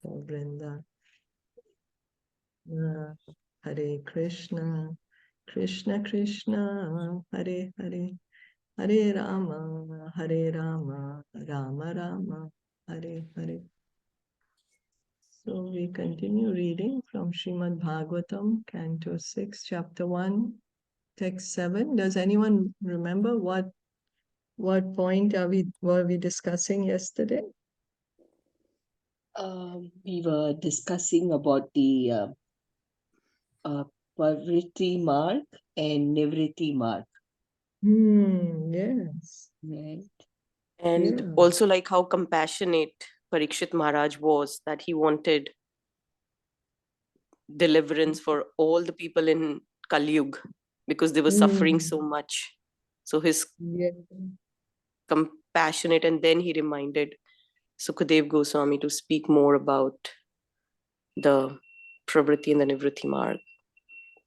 for Vrinda. Hare Krishna, Krishna Krishna, Hare Hare, Hare Rama, Rama Rama, Hare Hare. So we continue reading from Srimad Bhagavatam, Canto 6, Chapter 1, Text 7. Does anyone remember what point were we discussing yesterday? We were discussing about the Pavriti mark and Nivriti mark. Yes. Right. And Yeah. also like how compassionate Parikshit Maharaj was, that he wanted deliverance for all the people in Kali Yuga because they were suffering so much. So his compassionate, and then he reminded Sukadev Goswami to speak more about the Pravriti and the Nivriti mark.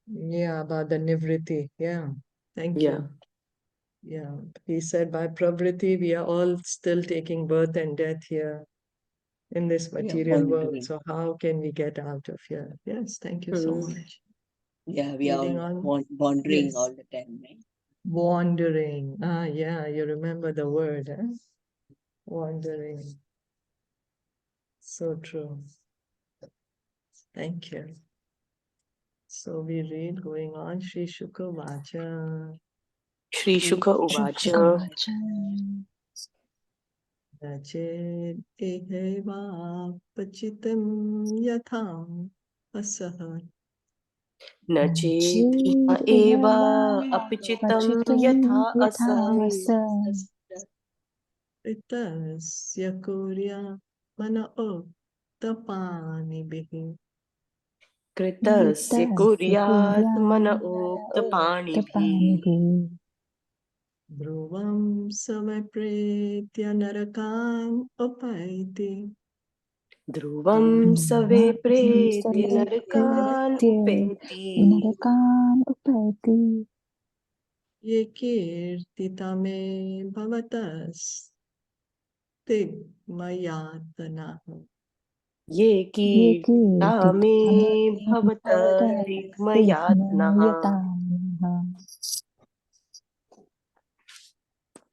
Yeah, about the Nivriti. Yeah. Thank you. Yeah. He said by Pravriti, we are all still taking birth and death here in this material world. So how can we get out of here? Yes, thank you so much. Yeah, we are all wandering all the time, right? Wandering. Yeah, you remember the word, eh? Wandering. So true. Thank you. So we read going on, Shri Shuka Vacha. Shri Shuka Uvacha. Rachet eheva pachitam yatham asaha. Nachet eva apichitam yatha asa. Ritasya kurya mana uttapani bihi. Kritasya kuryat mana uktapanibi. Dhruvam samapretya narakan upaiti. Dhruvam save preti narakan upeti. Ye kirtitame bhavatas tigmayatana. Ye kirtitame bhavata tigmayatnaha.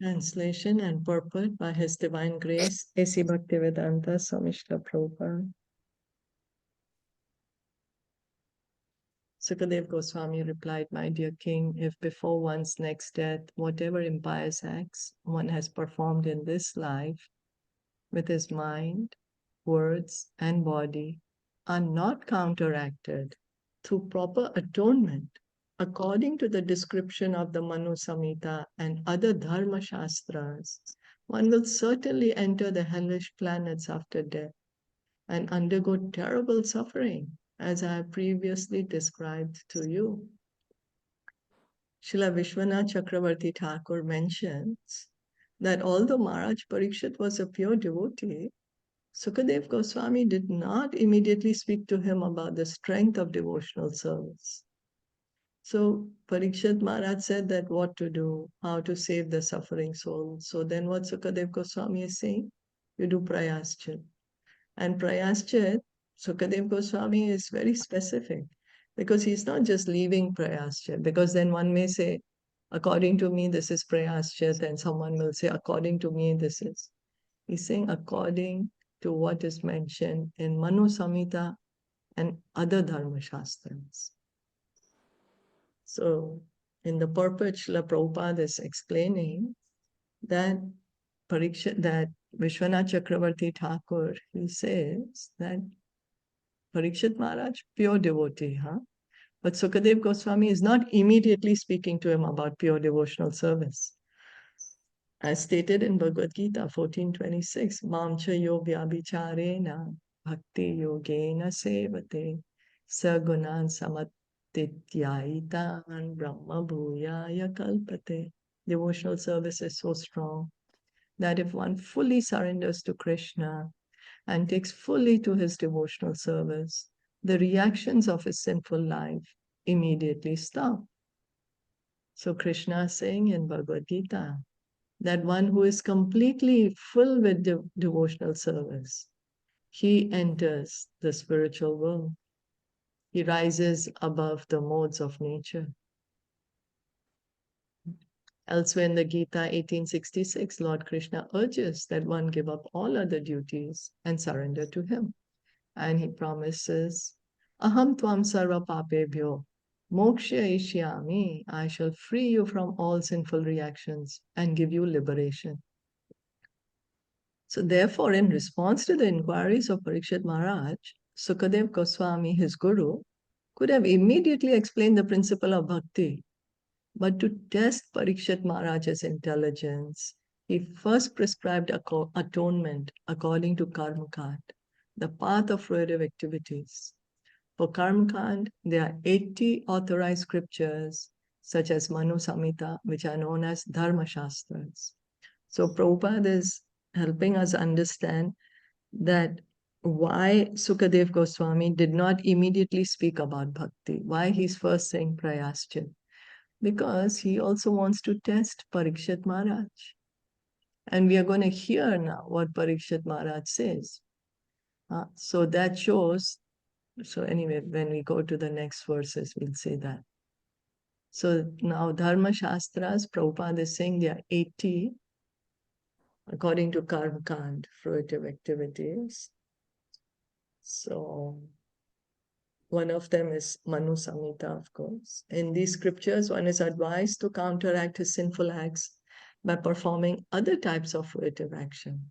Translation and purport by His Divine Grace, A.C. Bhaktivedanta Swami Srila Prabhupada. Sukadev Goswami replied, my dear king, if before one's next death, whatever impious acts one has performed in this life with his mind, words, and body are not counteracted through proper atonement, according to the description of the Manu Samhita and other Dharma Shastras, one will certainly enter the hellish planets after death and undergo terrible suffering, as I have previously described to you. Srila Vishwanath Chakravarti Thakur mentions that although Maharaj Parikshit was a pure devotee, Sukadev Goswami did not immediately speak to him about the strength of devotional service. So Parikshit Maharaj said that what to do, how to save the suffering soul. So then what Sukadev Goswami is saying? You do prayaschit. And prayaschit, Sukadev Goswami is very specific because he's not just leaving prayaschit, because then one may say, according to me, this is prayaschit, and someone will say, according to me, this is. He's saying according to what is mentioned in Manu Samhita and other Dharma Shastras. So in the purport, Srila Prabhupada is explaining that that Vishwanath Chakravarti Thakur, he says that Parikshit Maharaj, pure devotee, but Sukadev Goswami is not immediately speaking to him about pure devotional service. As stated in Bhagavad Gita 14:26, Mamcha yo vyabhicharena bhakti yogena sevate sagunan samatityaitan brahma bhuyaya kalpate. Devotional service is so strong that if one fully surrenders to Krishna and takes fully to his devotional service, the reactions of his sinful life immediately stop. So Krishna is saying in Bhagavad Gita that one who is completely full with devotional service, he enters the spiritual world. He rises above the modes of nature. Elsewhere in the Gita 1866, Lord Krishna urges that one give up all other duties and surrender to him. And he promises, Aham tvam sarva papebhyo mokshayishyami. I shall free you from all sinful reactions and give you liberation. So therefore, in response to the inquiries of Parikshit Maharaj, Sukadev Goswami, his guru, could have immediately explained the principle of bhakti. But to test Parikshit Maharaj's intelligence, he first prescribed atonement according to Karmakand, the path of fruitive activities. For Karmakand, there are 80 authorized scriptures, such as Manu Samhita, which are known as Dharma Shastras. So Prabhupada is helping us understand that why Sukadev Goswami did not immediately speak about bhakti, why he's first saying prayaschit, because he also wants to test Parikshit Maharaj. And we are going to hear now what Parikshit Maharaj says. So that shows, so anyway, when we go to the next verses, we'll say that. So now Dharma Shastras, Prabhupada is saying there are 80 according to Karmakand, fruitive activities. So one of them is Manu Samhita, of course. In these scriptures, one is advised to counteract his sinful acts by performing other types of fruitive action.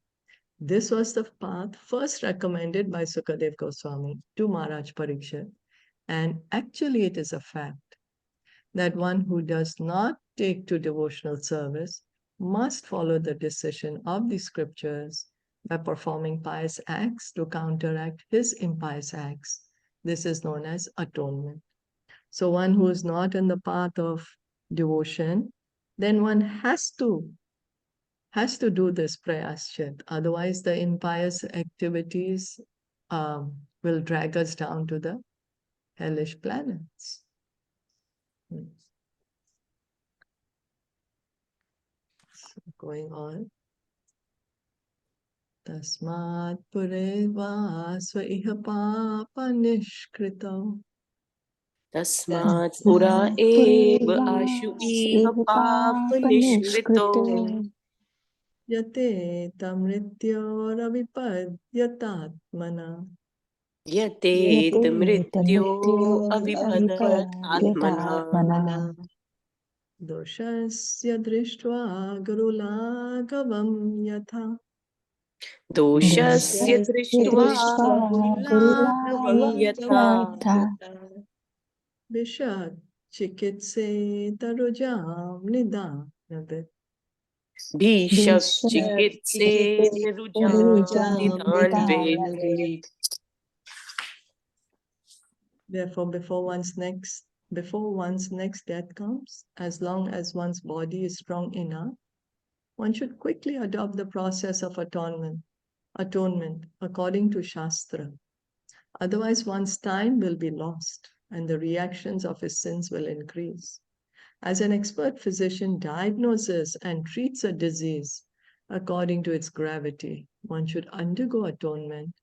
This was the path first recommended by Sukadev Goswami to Maharaj Parikshit. And actually, it is a fact that one who does not take to devotional service must follow the decision of the scriptures by performing pious acts to counteract his impious acts. This is known as atonement. So one who is not in the path of devotion, then one has to do this prayaschit. Otherwise, the impious activities will drag us down to the hellish planets. So going on. Tasmat pureva sva papa nishkrito. Tasmat pura eva ashu iha papa nishkrito. Yate tamrityo ravipadyatatmana. Yate tamrityo avipadat atmana. Doshasya drishtva gurulagavam yatha. Doshasya drishtva gurulagavam yatha. Vishat chikitse tarujam nidanavit. Bhishak chikitse rujam nidanvit. Therefore, before one's next death comes, as long as one's body is strong enough, one should quickly adopt the process of atonement according to Shastra. Otherwise, one's time will be lost and the reactions of his sins will increase. As an expert physician diagnoses and treats a disease according to its gravity, one should undergo atonement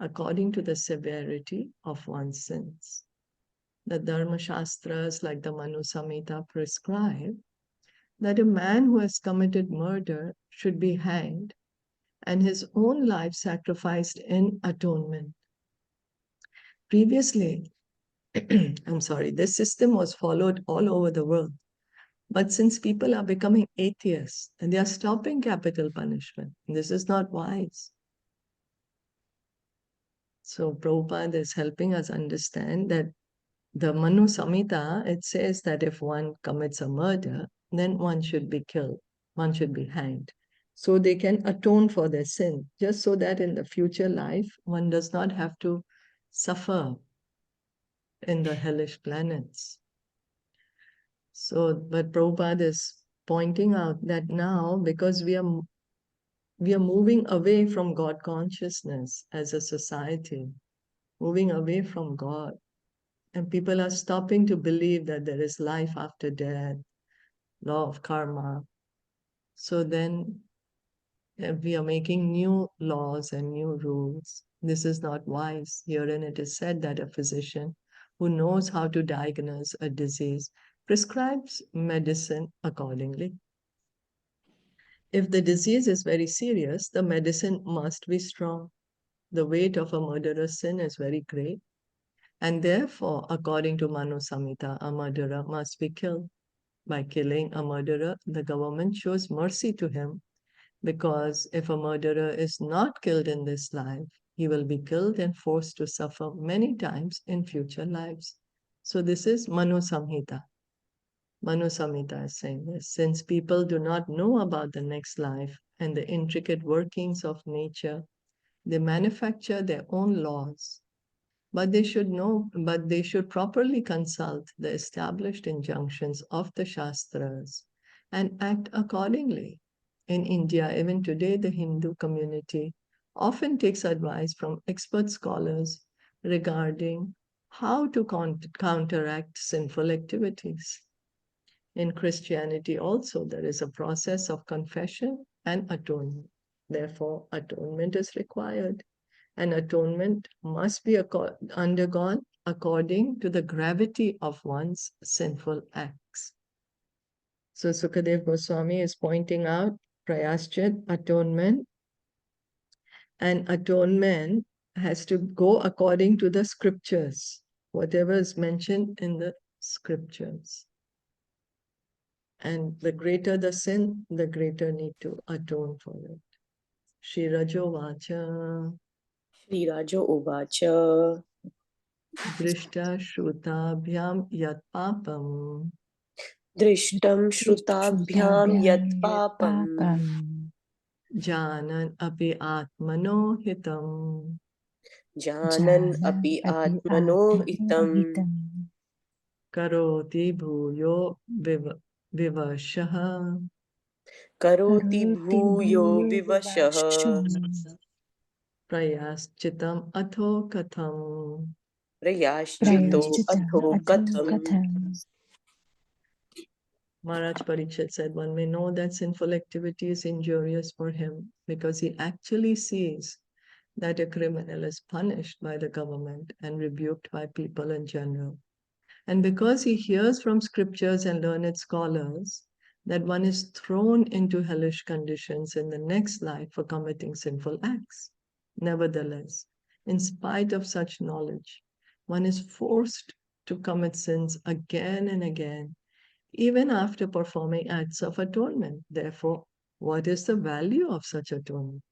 according to the severity of one's sins. The Dharma Shastras, like the Manu Samhita, prescribe that a man who has committed murder should be hanged and his own life sacrificed in atonement. Previously, this system was followed all over the world. But since people are becoming atheists and they are stopping capital punishment, this is not wise. So Prabhupada is helping us understand that the Manu Samhita, it says that if one commits a murder, then one should be killed, one should be hanged. So they can atone for their sin, just so that in the future life, one does not have to suffer in the hellish planets. So, but Prabhupada is pointing out that now, because we are moving away from God consciousness as a society, moving away from God, and people are stopping to believe that there is life after death, law of karma. So then we are making new laws and new rules. This is not wise. Herein it is said that a physician who knows how to diagnose a disease prescribes medicine accordingly. If the disease is very serious, the medicine must be strong. The weight of a murderous sin is very great, and therefore, according to Manu Samhita, a murderer must be killed. By killing a murderer, the government shows mercy to him, because if a murderer is not killed in this life, he will be killed and forced to suffer many times in future lives. So this is Manu Samhita. Manu Samhita is saying this. Since people do not know about the next life and the intricate workings of nature, they manufacture their own laws. But they should properly consult the established injunctions of the Shastras and act accordingly. In India, even today, the Hindu community often takes advice from expert scholars regarding how to counteract sinful activities. In Christianity also, there is a process of confession and atonement. Therefore, atonement is required, and atonement must be undergone according to the gravity of one's sinful acts. So Sukadev Goswami is pointing out prayaschit, atonement, and atonement has to go according to the scriptures, whatever is mentioned in the scriptures. And the greater the sin, the greater need to atone for it. Shri Rajo Vacha. Shri Rajo Uvacha. Drishta Shrutabhyam Yat Papam. Drishtam Shrutabhyam Yat Papam. Janan Api Atmano Hitam. Janan Api Atmano Hitam. Karoti Bhuyo Vivashaha. Karoti Bhuyo Vivashaha. Prayaschitam Atho Katham. Prayaschito Atho Katham. Maharaj Parikshit said, one may know that sinful activity is injurious for him because he actually sees that a criminal is punished by the government and rebuked by people in general. And because he hears from scriptures and learned scholars that one is thrown into hellish conditions in the next life for committing sinful acts. Nevertheless, in spite of such knowledge, one is forced to commit sins again and again, even after performing acts of atonement. Therefore, what is the value of such atonement?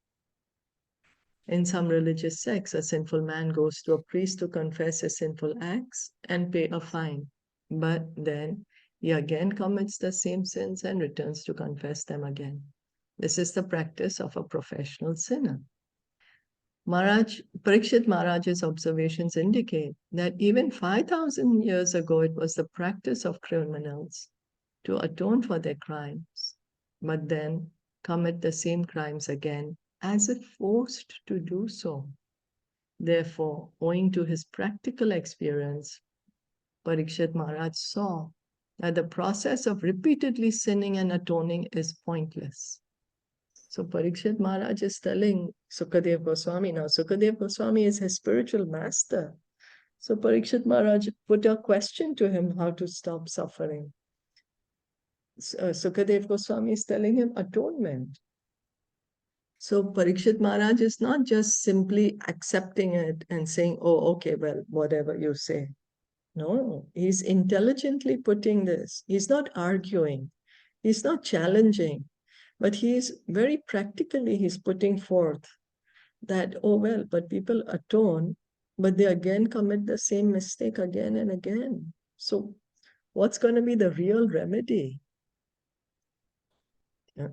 In some religious sects, a sinful man goes to a priest to confess his sinful acts and pay a fine. But then he again commits the same sins and returns to confess them again. This is the practice of a professional sinner. Parikshit Maharaj's observations indicate that even 5,000 years ago, it was the practice of criminals to atone for their crimes, but then commit the same crimes again, as if forced to do so. Therefore, owing to his practical experience, Parikshit Maharaj saw that the process of repeatedly sinning and atoning is pointless. So Parikshit Maharaj is telling Sukadev Goswami, now Sukadev Goswami is his spiritual master. So Parikshit Maharaj put a question to him how to stop suffering. Sukadev Goswami is telling him atonement. So Parikshit Maharaj is not just simply accepting it and saying, oh, okay, well, whatever you say. No, he's intelligently putting this. He's not arguing. He's not challenging. But he's very practically, he's putting forth that, oh, well, but people atone, but they again commit the same mistake again and again. So what's going to be the real remedy? Yeah.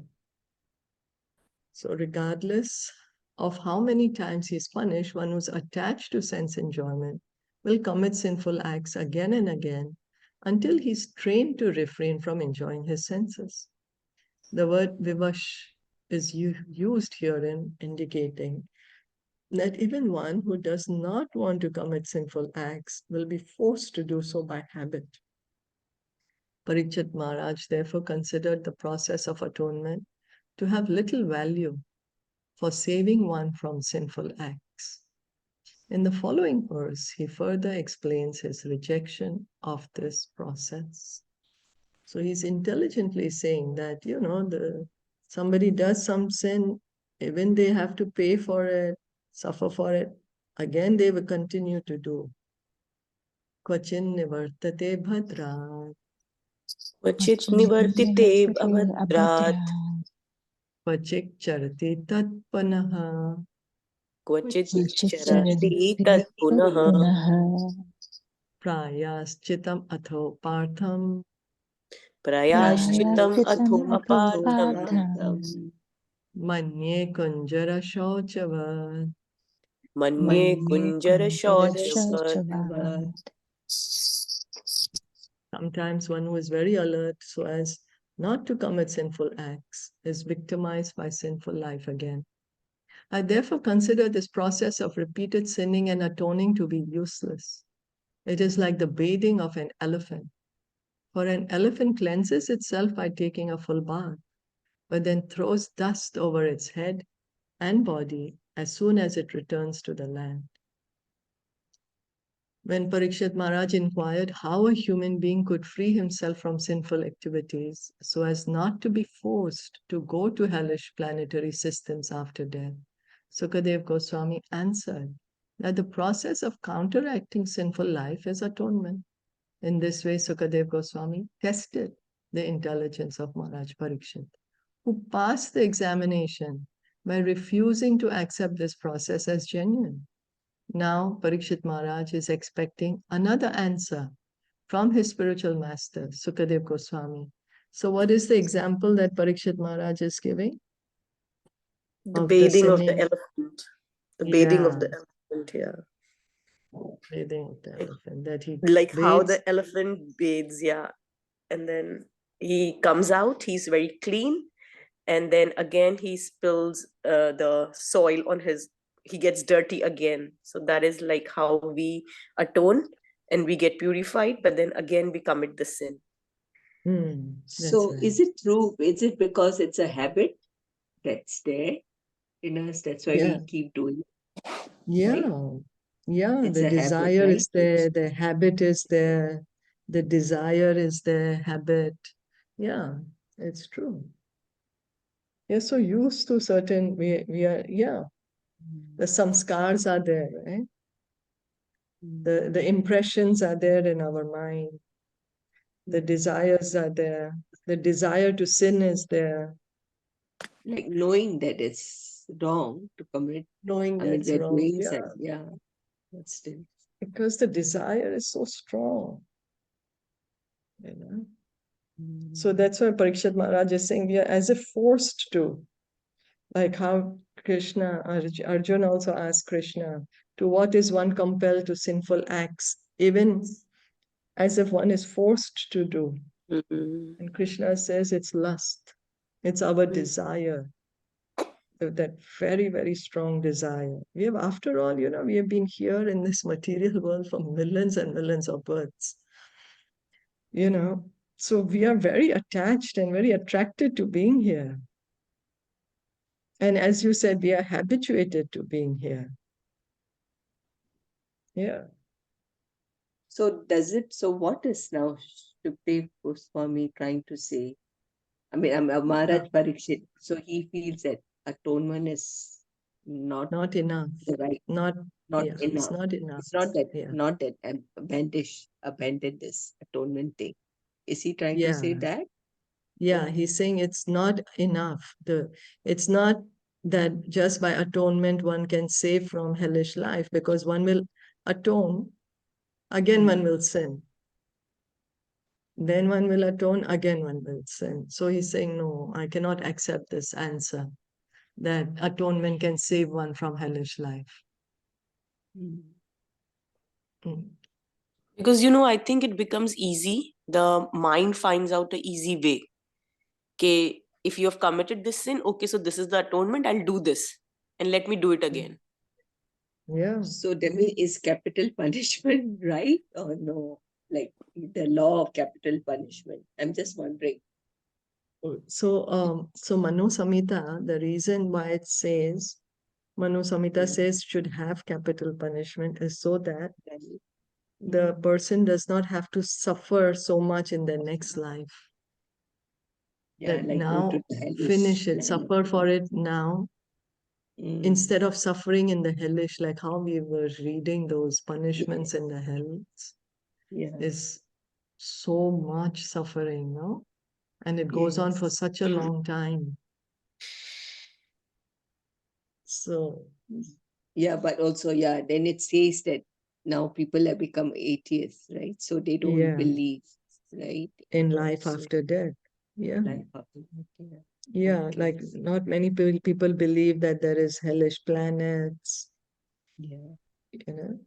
So regardless of how many times he's punished, one who's attached to sense enjoyment will commit sinful acts again and again until he's trained to refrain from enjoying his senses. The word vivash is used herein, indicating that even one who does not want to commit sinful acts will be forced to do so by habit. Parikshit Maharaj therefore considered the process of atonement to have little value for saving one from sinful acts. In the following verse, he further explains his rejection of this process. So he's intelligently saying that, somebody does some sin, even they have to pay for it, suffer for it, again they will continue to do. Kvachin nivartate bhadrat. Kvachit nivartite abhadrat. Kvachik charati tatpanaha. Kvachit charati tat punaha. Prayaschitam atho partham. Prayashchitam atho apartham. Manye kunjara shauchavat. Manye kunjara shauchavat. Sometimes one who is very alert so as not to commit sinful acts is victimized by sinful life again. I therefore consider this process of repeated sinning and atoning to be useless. It is like the bathing of an elephant. For an elephant cleanses itself by taking a full bath, but then throws dust over its head and body as soon as it returns to the land. When Parikshit Maharaj inquired how a human being could free himself from sinful activities so as not to be forced to go to hellish planetary systems after death, Sukadev Goswami answered that the process of counteracting sinful life is atonement. In this way, Sukadev Goswami tested the intelligence of Maharaj Parikshit, who passed the examination by refusing to accept this process as genuine. Now, Parikshit Maharaj is expecting another answer from his spiritual master, Sukadev Goswami. So what is the example that Parikshit Maharaj is giving? The bathing of the elephant. The bathing of the elephant, yeah. Bathing of the elephant. That he like bathes. How the elephant bathes, yeah. And then he comes out, he's very clean. And then again, he spills the soil on he gets dirty again. So that is like how we atone and we get purified, but then again we commit the sin. So right. Is it true? Is it because it's a habit that's there in us? That's why we keep doing it? Yeah. Right? Yeah, it's the desire habit, right? is there, the habit is there, the desire is there, habit. Yeah, it's true. You're so used to certain, we are, the samskars are there, right? The impressions are there in our mind. The desires are there. The desire to sin is there. Like knowing that it's wrong to commit. Knowing that it's wrong, but still. Because the desire is so strong, So that's why Parikshit Maharaj is saying we are as if forced to. Like how Krishna, Arjuna also asked Krishna, to what is one compelled to sinful acts, even as if one is forced to do. And Krishna says it's lust. It's our desire. That very, very strong desire. We have, after all, we have been here in this material world for millions and millions of births. So we are very attached and very attracted to being here. And as you said, we are habituated to being here. Yeah. So what is now Sukadev Goswami trying to say? I mean, Maharaj Parikshit, so he feels that atonement is not enough. Right. Not enough. It's not enough. It's not that abandon this atonement thing. Is he trying to say that? Yeah, he's saying it's not enough. It's not that just by atonement one can save from hellish life, because one will atone, again one will sin. Then one will atone, again one will sin. So he's saying, no, I cannot accept this answer, that atonement can save one from hellish life. Because, I think it becomes easy. The mind finds out an easy way. Okay, if you have committed this sin, okay, so this is the atonement, I'll do this. And let me do it again. Yeah. So that means is capital punishment right or no? Like the law of capital punishment. I'm just wondering. So Manu Samhita, the reason why it says Manu Samhita says should have capital punishment is so that the person does not have to suffer so much in the next life. Yeah, That like now go to hellish finish it, life. suffer for it now, instead of suffering in the hellish, like how we were reading those punishments in the hells, Yeah. is so much suffering, no? And it goes on for Yes. such a long time. So Yeah, but also, yeah, then it says that now people have become atheists, right? So they don't yeah, believe, right? in life So after death. Yeah. life after death, yeah. Yeah, Okay. like not many people believe that there is hellish planets, Yeah. you know.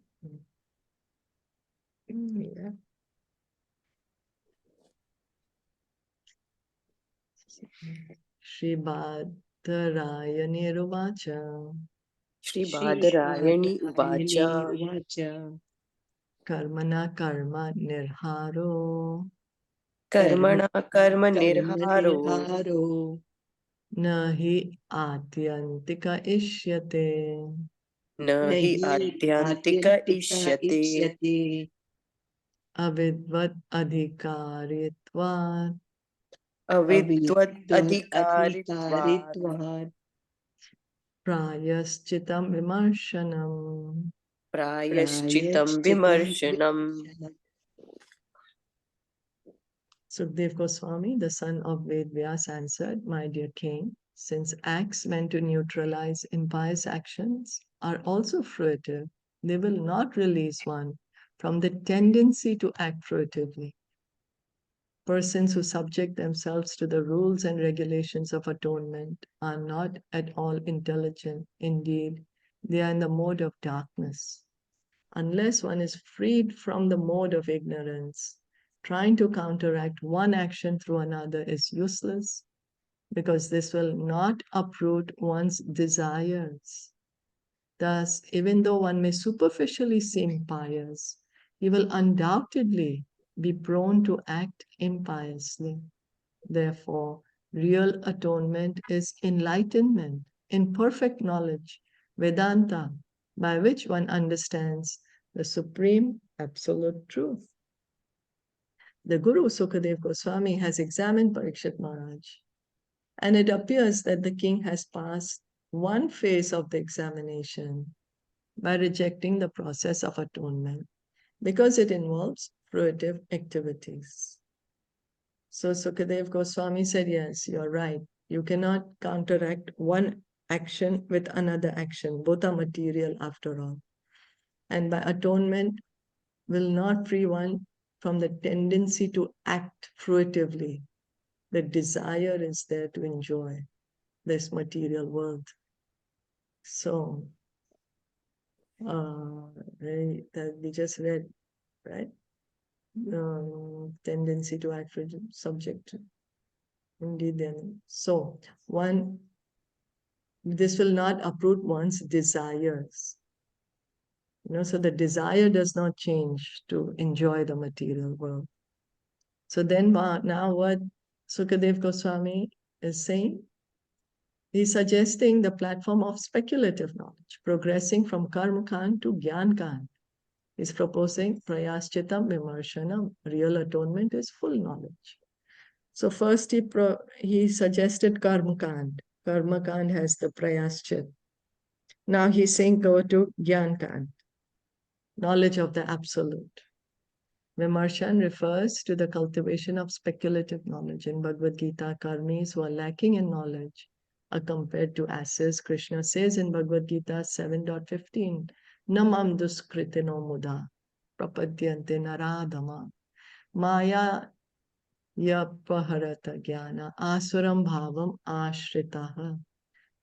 Yeah. Shri Bhadarayani Ruvacha Shri Shri Bhadarayani Bhadarayani Uvacha Uvacha Karmana Karma Nirharo Karmana Karma Karma Nirharo Nirharo Nahi Atyantika Ishyate Nahi Nahi Adyantika Adyantika Ishyate Ishyate Avidvat Adhikaritvat Avidvat Avidvat Adhikaritvat Adhikaritvat Prayaschitam Vimarshanam. Prayashchitam Prayachchitam Vimarshanam. Vimarshanam. Sukdev Goswami, the son of Ved Vyas, answered, "My dear king, since acts meant to neutralize impious actions are also fruitive, they will not release one from the tendency to act fruitively. Persons who subject themselves to the rules and regulations of atonement are not at all intelligent. Indeed, they are in the mode of darkness. Unless one is freed from the mode of ignorance, trying to counteract one action through another is useless, because this will not uproot one's desires. Thus, even though one may superficially seem pious, he will undoubtedly be prone to act impiously. Therefore, real atonement is enlightenment in perfect knowledge, Vedanta, by which one understands the supreme absolute truth." The Guru Sukadev Goswami has examined Parikshit Maharaj, and it appears that the king has passed one phase of the examination by rejecting the process of atonement because it involves fruitive activities. So Sukadev Goswami said, yes, you're right. You cannot counteract one action with another action. Both are material after all. And by atonement will not free one from the tendency to act fruitively. The desire is there to enjoy this material world. So, that we just read, right? Tendency to act subject. Indeed, then. So, this will not uproot one's desires. So the desire does not change to enjoy the material world. So then now what Sukadev Goswami is saying, he's suggesting the platform of speculative knowledge, progressing from Karma-kand to Gyan-kand. He's proposing Prayaschitam Vimarshanam. Real atonement is full knowledge. So first he suggested Karma-kand. Karma-kand has the Prayaschit. Now he's saying go to Gyan-kand, knowledge of the absolute. Vimarshan refers to the cultivation of speculative knowledge. In Bhagavad Gita, karmis who are lacking in knowledge are compared to asses. Krishna says in Bhagavad Gita 7.15, Namam duskritino muda prapadyante naradama maya yapaharata jnana asuram bhavam ashritaha.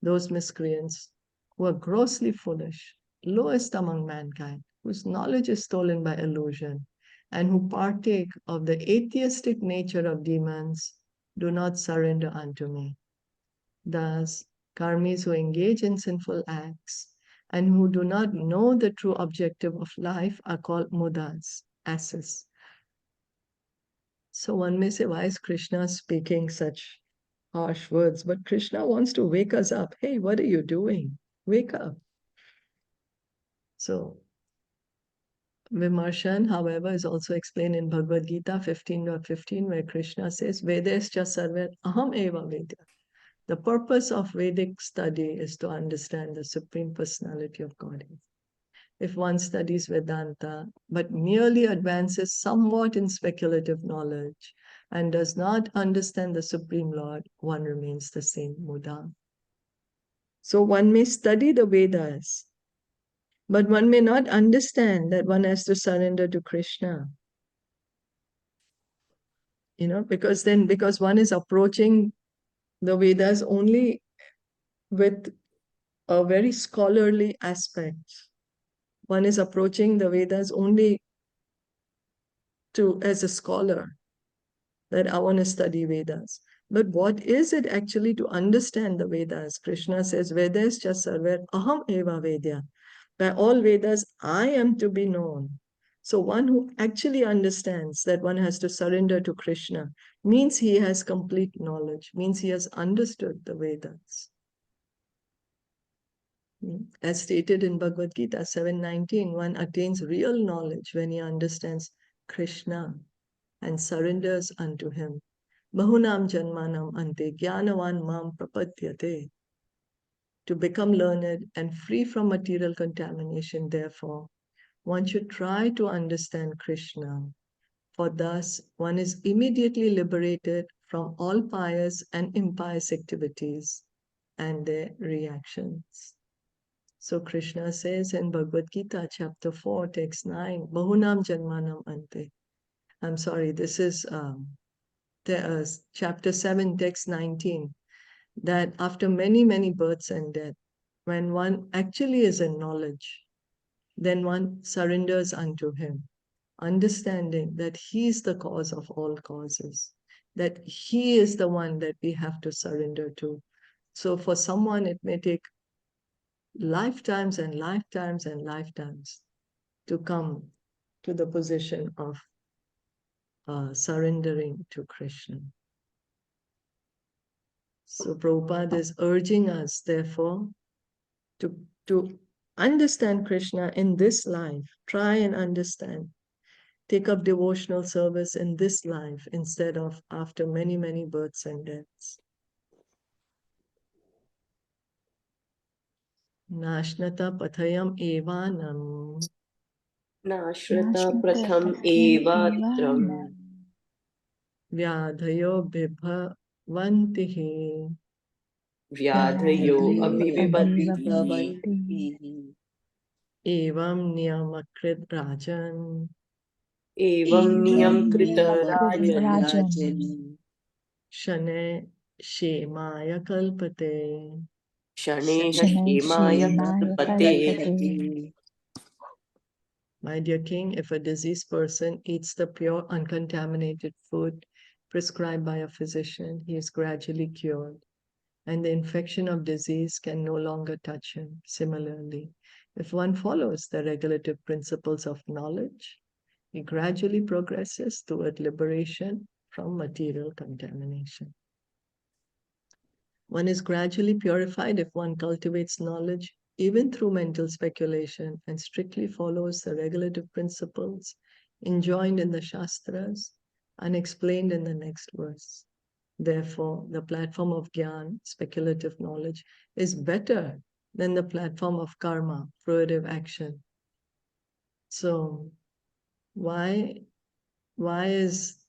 Those miscreants who are grossly foolish, lowest among mankind, whose knowledge is stolen by illusion, and who partake of the atheistic nature of demons, do not surrender unto me. Thus, karmis who engage in sinful acts and who do not know the true objective of life are called mudas, asses. So one may say, why is Krishna speaking such harsh words, but Krishna wants to wake us up. Hey, what are you doing? Wake up. So, Vimarshan, however, is also explained in Bhagavad Gita 15.15, where Krishna says, Vedascha sarver aham eva Vedya. The purpose of Vedic study is to understand the Supreme Personality of Godhead. If one studies Vedanta, but merely advances somewhat in speculative knowledge and does not understand the Supreme Lord, one remains the same Muda. So one may study the Vedas, but one may not understand that one has to surrender to Krishna. Because one is approaching the Vedas only with a very scholarly aspect. One is approaching the Vedas only as a scholar, that I want to study Vedas. But what is it actually to understand the Vedas? Krishna says, Vedascha sarver aham eva Vedya. By all Vedas, I am to be known. So one who actually understands that one has to surrender to Krishna means he has complete knowledge, means he has understood the Vedas. As stated in Bhagavad Gita 7.19, one attains real knowledge when he understands Krishna and surrenders unto him. Bahunam janmanam ante jnanavan mam prapadyate. To become learned and free from material contamination, therefore, one should try to understand Krishna, for thus one is immediately liberated from all pious and impious activities and their reactions. So Krishna says in Bhagavad Gita, chapter 4, text 9, Bahunam janmanam ante. I'm sorry, this is chapter 7, text 19, that after many, many births and death, when one actually is in knowledge, then one surrenders unto him, understanding that he is the cause of all causes, that he is the one that we have to surrender to. So for someone, it may take lifetimes and lifetimes and lifetimes to come to the position of surrendering to Krishna. So Prabhupada is urging us, therefore, to understand Krishna in this life. Try and understand. Take up devotional service in this life instead of after many, many births and deaths. Nashnata pathayam evanam. Nashrita pratham evatram. Vyadhayo bhibhavantihi. Vyadhayo abhivivantihi. Evam niyamakrit rajan. Evam niyam krita rajan. Shane shemaya kalpate. Shaneha shemaya kalpate. My dear king, if a diseased person eats the pure, uncontaminated food prescribed by a physician, he is gradually cured, and the infection of disease can no longer touch him. Similarly, if one follows the regulative principles of knowledge, he gradually progresses toward liberation from material contamination. One is gradually purified if one cultivates knowledge, even through mental speculation, and strictly follows the regulative principles enjoined in the Shastras and explained in the next verse. Therefore, the platform of Gyan, speculative knowledge, is better than the platform of karma, fruitive action. So, why is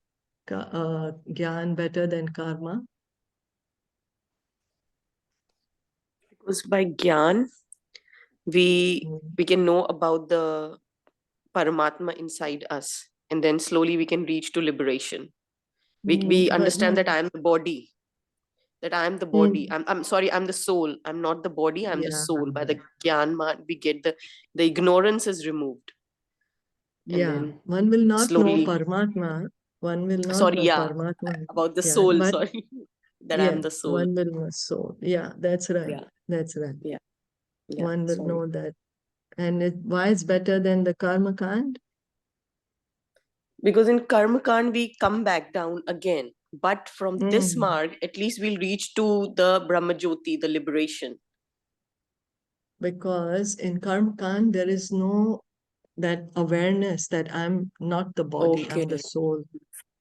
Gyan better than karma? Because by Gyan, we can know about the Paramatma inside us, and then slowly we can reach to liberation. We understand that I am the body, I'm sorry, I'm the soul. I'm not the body, I'm the soul. By the Gyan, we get the ignorance is removed. And then one will not slowly, know Paramatma. One will not know Paramatma. about the soul, but sorry. That I'm the soul. One will know soul. Yeah, that's right. Yeah. That's right. Yeah. One will know that. And why it's better than the Karma Kand? Because in Karma Kand, we come back down again. but from this marg, at least we'll reach to the Brahmajyoti, the liberation. Because in Karmakand, there is no that awareness that I'm not the body, I'm the soul.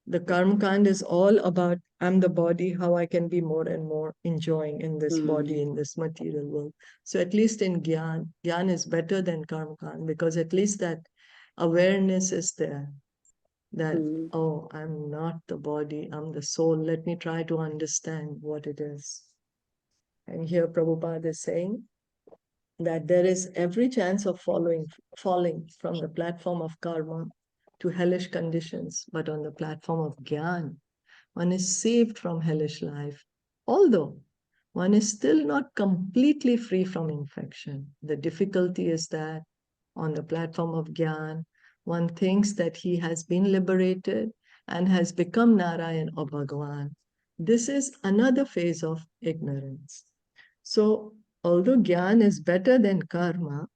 The Karmakand is all about I'm the body, how I can be more and more enjoying in this body, in this material world. So at least in Gyan is better than Karmakand because at least that awareness is there. That, oh, I'm not the body, I'm the soul. Let me try to understand what it is. And here Prabhupada is saying that there is every chance of falling from the platform of karma to hellish conditions, but on the platform of Gyan, one is saved from hellish life, although one is still not completely free from infection. The difficulty is that on the platform of Gyan, one thinks that he has been liberated and has become Narayan or Bhagavan. This is another phase of ignorance. So, although Gyan is better than karma,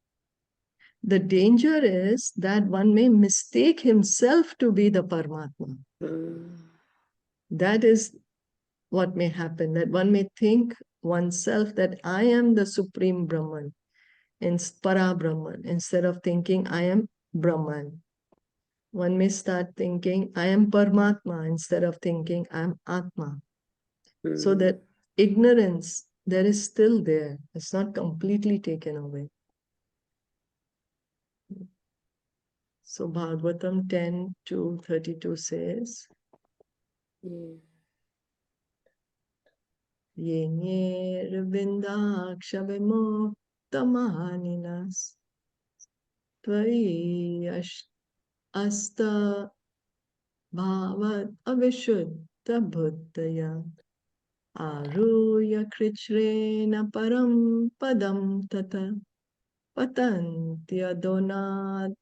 the danger is that one may mistake himself to be the Paramatma. That is what may happen, that one may think oneself that I am the Supreme Brahman, Para Brahman, instead of thinking I am Brahman. One may start thinking I am Paramatma instead of thinking I am Atma. So that ignorance, there is still there. It's not completely taken away. So Bhagavatam 10:2-32 says, Yenyer vindaksha vimuktamaninas Tvai asta bhavat avishuddha buddhaya Aruya krichrena param padam tata patanti adonat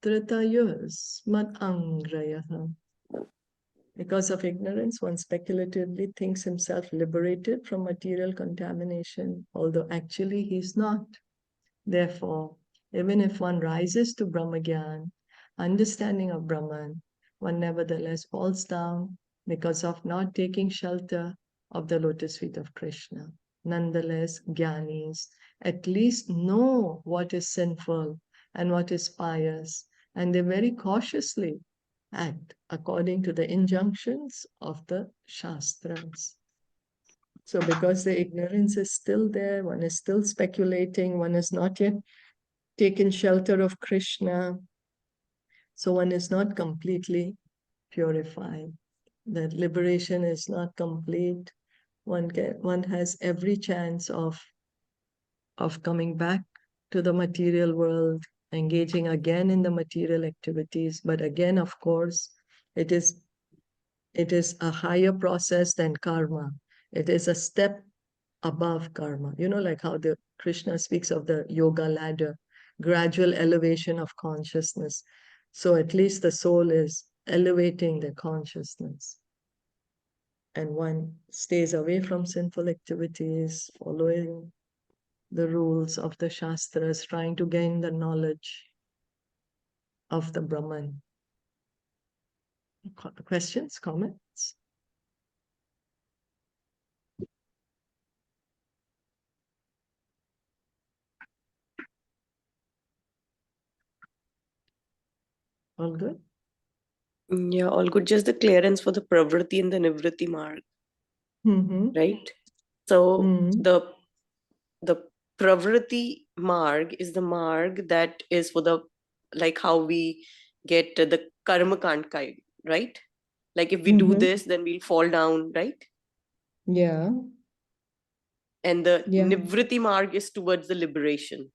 tritayus mat angrayaha. Because of ignorance, one speculatively thinks himself liberated from material contamination, although actually he is not. Therefore, even if one rises to Brahmagyan, understanding of Brahman, one nevertheless falls down because of not taking shelter of the lotus feet of Krishna. Nonetheless, Gyanis at least know what is sinful and what is pious, and they very cautiously act according to the injunctions of the Shastras. So because the ignorance is still there, one is still speculating, one has not yet taken shelter of Krishna, so one is not completely purified. That liberation is not complete. One has every chance of coming back to the material world, engaging again in the material activities. But again, of course, it is a higher process than karma. It is a step above karma. You know, like how the Krishna speaks of the yoga ladder, gradual elevation of consciousness. So at least the soul is elevating the consciousness. And one stays away from sinful activities, following the rules of the Shastras, trying to gain the knowledge of the Brahman. Questions, comments? All good? Yeah, all good. Just the clearance for the pravriti and the nivritti marg, right? So the pravriti marg is the marg that is for the, like how we get the karma kand kind, right? Like if we do this, then we'll fall down, right? Yeah. And the nivritti marg is towards the liberation.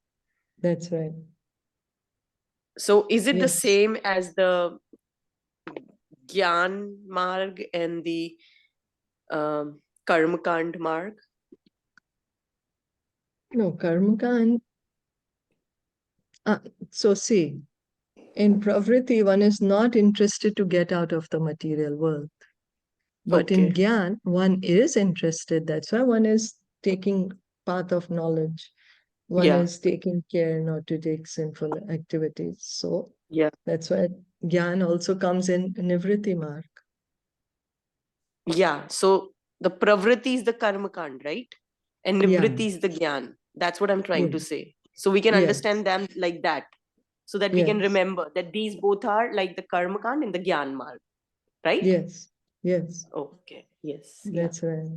That's right. So is it the same as the Gyan marg and the Karmakand marg? No, Karmakand. So see, in pravriti, one is not interested to get out of the material world. But in Gyan, one is interested. That's why one is taking path of knowledge. One is taking care not to take sinful activities. So that's why Gyan also comes in Nivritti marg. Yeah. So the pravriti is the karma kand, right? And Yeah. nivriti is the gyan. That's what I'm trying to Yes. say. So we can Yes. understand them like that. So that we can Yes. remember that these both are like the karma kand and the gyan marg, right? Yes. Yes. Okay. Yes. Yeah. That's right.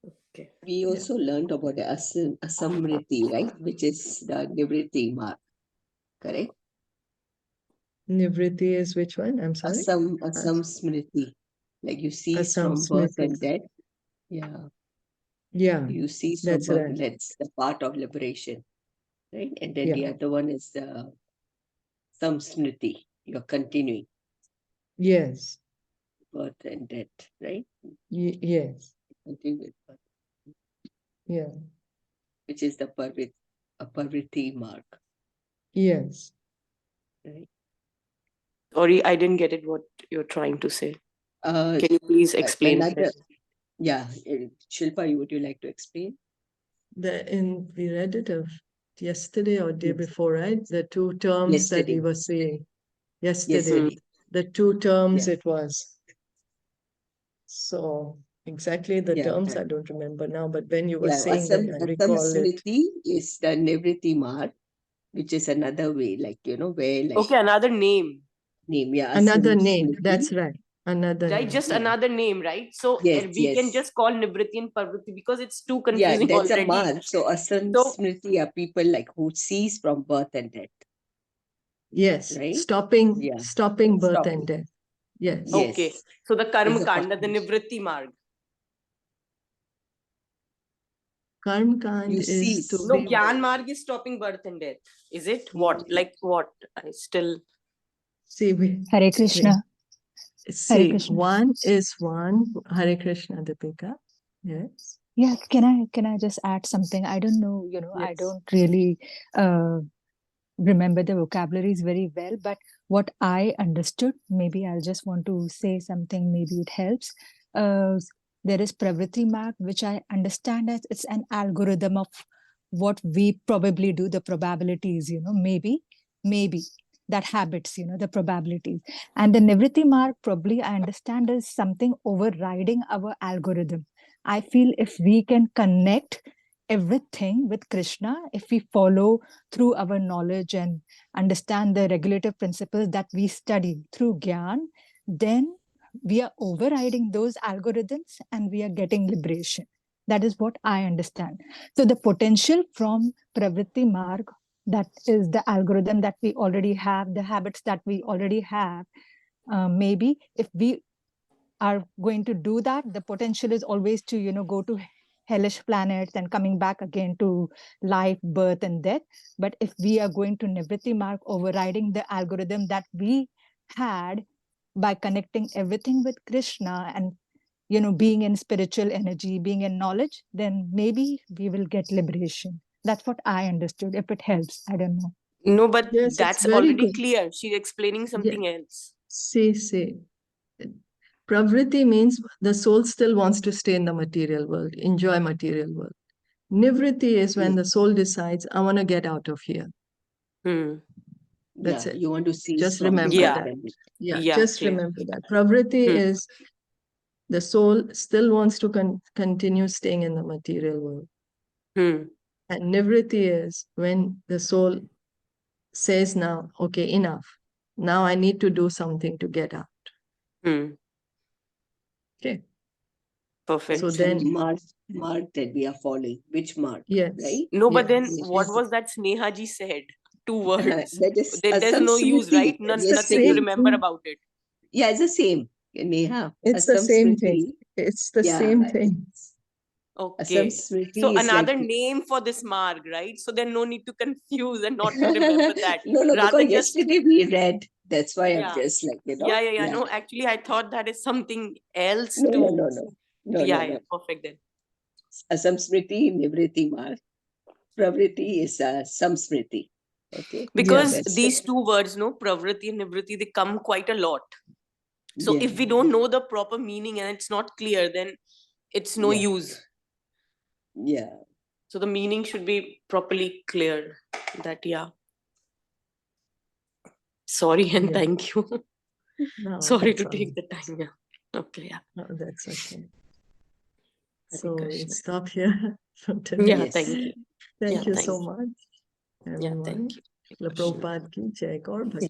Okay. We also learned about the asamriti, right? Which is the nivriti mark. Correct? Nivriti is which one? I'm sorry. Asam smriti. Like you cease Asam from birth Smriti. and death. Yeah. Yeah. You cease from That's birth. right. That's the part of liberation. Right? And then the Yeah. other one is the samsmriti. You're continuing Yes. birth and death, right? Yes. Continue with birth, Yeah. which is the parviti mark, Yes. right? Sorry, I didn't get it. What you're trying to say? Uh, Can you please explain? another, Shilpa, would you like to explain? We read it of yesterday or day Yes. before, right? The two terms that we Yesterday. were saying. Yesterday. Yesterday. The two terms Yeah. it was. So exactly the Yeah. terms I don't remember now, but when you were Yeah, saying that, I Asam recall it. Smriti is the Nivriti mark, which is another way, like, where like Okay, another name. name, yeah. Another Asam name. Smriti. That's right. Another Right, name. just Yeah. another name, right? So Yes, we can yes. just call Nivriti and Parvati because it's too Yeah, confusing that's a already. mark. So Asam So- Smriti are people like who cease from birth and death, Yes. right? Stopping Yeah. birth Stopping. and death. Yes. Yes. Okay. So the karma Is a kanda, the part. Nivriti marg. Karma Kand You is cease. to No, be Gyan marg is stopping birth and death. Is it? What? Like what? I still. see we Hare Krishna. see Krishna. one is one. Hare Krishna, Deepika. Yes. Yeah, can I just add something? I don't know, I Yes. don't really remember the vocabularies very well, but what I understood, maybe I'll just want to say something, maybe it helps. There is Pravriti mark, which I understand as it's an algorithm of what we probably do, the probabilities, maybe that habits, the probabilities. And the Nivriti mark, probably I understand is something overriding our algorithm. I feel if we can connect everything with Krishna, if we follow through our knowledge and understand the regulative principles that we study through Gyan, then we are overriding those algorithms and we are getting liberation. That is what I understand. So the potential from Pravritti Marg, that is the algorithm that we already have, the habits that we already have, maybe if we are going to do that, the potential is always to go to hellish planets and coming back again to life, birth and death. But if we are going to Nivriti mark, overriding the algorithm that we had by connecting everything with Krishna and being in spiritual energy, being in knowledge, then maybe we will get liberation. That's what I understood. If it helps, I don't know. No, but Yes, it's that's very already good. clear. She's explaining something else. See. Pravriti means the soul still wants to stay in the material world, enjoy material world. Nivriti is when the soul decides, I want to get out of here. That's Yeah, it. you want to cease Just from remember Yeah. that. birth. Yeah, Yeah, just clear. remember that. Pravriti is the soul still wants to continue staying in the material world. And Nivriti is when the soul says now, okay, enough. Now I need to do something to get out. Okay. Perfect. So It's then, a mark that we are following. Which mark? yes. Right? No, but then Yes. what was that Sneha ji said? 2 words. That is There's no use, Smriti. right? It's the Nothing to same remember thing. about it. Yeah, it's the same. Neha. It's the Asam same Smriti. thing. It's the Yeah, same thing. Okay. Asam Smriti So is another like, name for this marg, right? So there's no need to confuse and not to remember that. no, Rather because just yesterday we read. That's why I'm Yeah. just like, Yeah. No, actually, I thought that is something else No, too. no. Yeah. Perfect then. Asam Smriti, Nivriti mark. Pravriti is Samsmriti. Okay. Because Yes. these two words, no, pravriti and nivriti, they come quite a lot. So Yeah. if we don't know the proper meaning and it's not clear, then it's no Yeah. use. Yeah. So the meaning should be properly clear. That, yeah. Sorry and Yeah. thank you. No, Sorry that's to all. take the time. Yeah. Okay, yeah. Oh, that's okay. Hare So we'll Krishna. stop here for today. Yeah, Yes. thank you. Thank Yeah, you thank so you. much, Yeah, everyone. thank you. Hare Srila Krishna. Prabhupada ki jai, Gaur Bhakti.